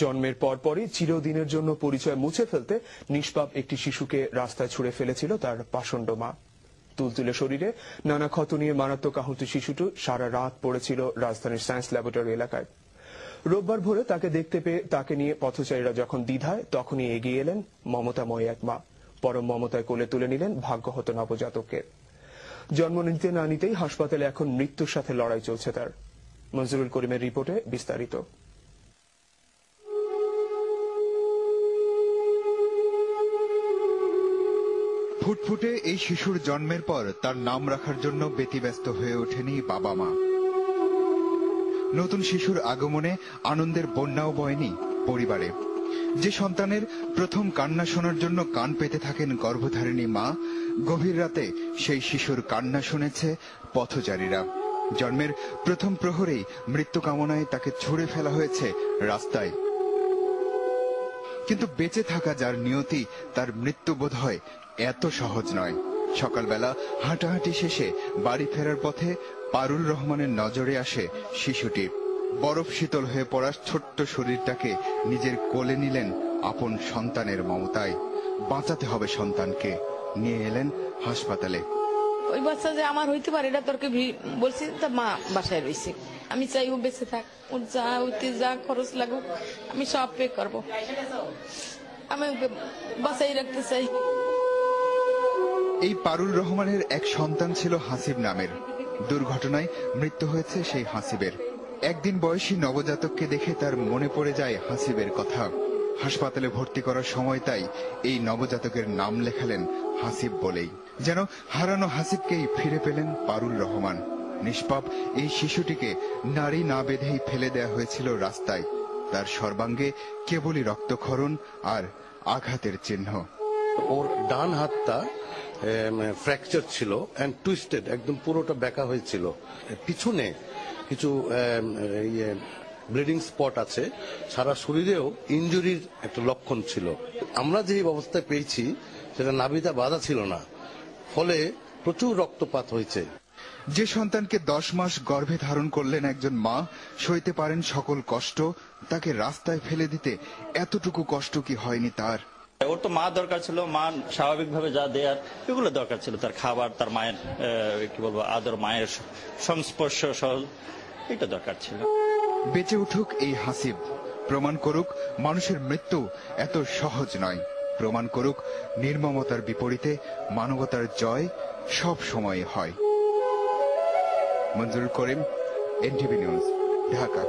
জন্মের পরপরই চিরদিনের জন্য পরিচয় মুছে ফেলতে নিষ্পাপ একটি শিশুকে রাস্তায় ছুঁড়ে ফেলেছিল তার পাষণ্ড মা। তুলতুলে শরীরে নানা ক্ষত নিয়ে মারাত্মক আহত শিশুটি সারা রাত পড়েছিল রাজধানীর সায়েন্স ল্যাবরেটরি এলাকায়। রোববার ভোরে তাকে দেখতে পেয়ে তাকে নিয়ে পথচারীরা যখন দ্বিধায়, তখনই এগিয়ে এলেন মমতাময়ী এক মা। পরম মমতায় কোলে তুলে নিলেন ভাগ্যহত নবজাতককে। জন্ম নিতে না নিতেই হাসপাতালে এখন মৃত্যুর সাথে লড়াই চলছে তার। মঞ্জুরুল করিমের রিপোর্টে বিস্তারিত। ফুটফুটে এই শিশুর জন্মের পর তার নাম রাখার জন্য ব্যতিব্যস্ত হয়ে ওঠেনি বাবা মা। নতুন শিশুর আগমনে আনন্দের বন্যাও বয়নি পরিবারে। যে সন্তানের প্রথম কান্না শোনার জন্য কান পেতে থাকেন গর্ভধারিণী মা, গভীর রাতে সেই শিশুর কান্না শুনেছে পথচারীরা। জন্মের প্রথম প্রহরেই মৃত্যু কামনায় তাকে ছুঁড়ে ফেলা হয়েছে রাস্তায়। কিন্তু বেঁচে থাকা যার নিয়তি, তার মৃত্যু বোধ হয় এত সহজ নয়। সকালবেলা হাঁটাহাঁটি শেষে বাড়ি ফেরার পথে পারুল রহমানের নজরে আসে শিশুটি। বরফ শীতল হয়ে পড়া ছোট্ট শরীরটাকে নিজের কোলে নিলেন আপন সন্তানের মমতায়। বাঁচাতে হবে সন্তানকে, নিয়ে এলেন হাসপাতালে। ওই বাচ্চা যে আমার হইতে পারে এটা তোরকে বলছি, তা মা বাসায় রয়েছে। আমি চাই ও বেঁচে থাক, ওর যা হইতে যা খরচ লাগুক আমি সব পে করবো। আমি ওকে বাসায় রাখতে চাই। এই পারুল রহমানের এক সন্তান ছিল হাসিব নামের। দুর্ঘটনায় মৃত্যু হয়েছে সেই হাসিবের। একদিন বয়সী নবজাতককে দেখে তার মনে পড়ে যায় হাসিবের কথা। হাসপাতালে ভর্তি করার সময় তাই এই নবজাতকের নাম লেখালেন হাসিব বলেই। যেন হারানো হাসিবকেই ফিরে পেলেন পারুল রহমান। নিষ্পাপ এই শিশুটিকে নাড়ি না বেঁধেই ফেলে দেয়া হয়েছিল রাস্তায়। তার সর্বাঙ্গে কেবলই রক্তক্ষরণ আর আঘাতের চিহ্ন। ওর ডান হাতটা ফ্র্যাকচার ছিল এন্ড টুইস্টেড, একদম পুরোটা বেঁকা হয়েছিল। পিছনে কিছু ব্লিডিং স্পট আছে, সারা শরীরেও ইনজুরির একটা লক্ষণ ছিল। আমরা যে অবস্থায় পেয়েছি সেটা নাভিটা বাঁধা ছিল না, ফলে প্রচুর রক্তপাত হয়েছে। যে সন্তানকে 10 মাস গর্ভে ধারণ করলেন একজন মা, সইতে পারেন সকল কষ্ট, তাকে রাস্তায় ফেলে দিতে এতটুকু কষ্ট কি হয়নি তার? ওর তো মা দরকার ছিল, মা স্বাভাবিকভাবে যা দেয়ার এগুলো দরকার ছিল, তার খাবার, তার মায়ের কি বলবো আদর, মায়ের সংস্পর্শ সহ এটা দরকার ছিল। বেঁচে উঠুক এই হাসিব, প্রমাণ করুক মানুষের মৃত্যু এত সহজ নয়। প্রমাণ করুক নির্মমতার বিপরীতে মানবতার জয় সব সময় হয়। মঞ্জুরুল করিম, এনটিভি নিউজ, ঢাকা।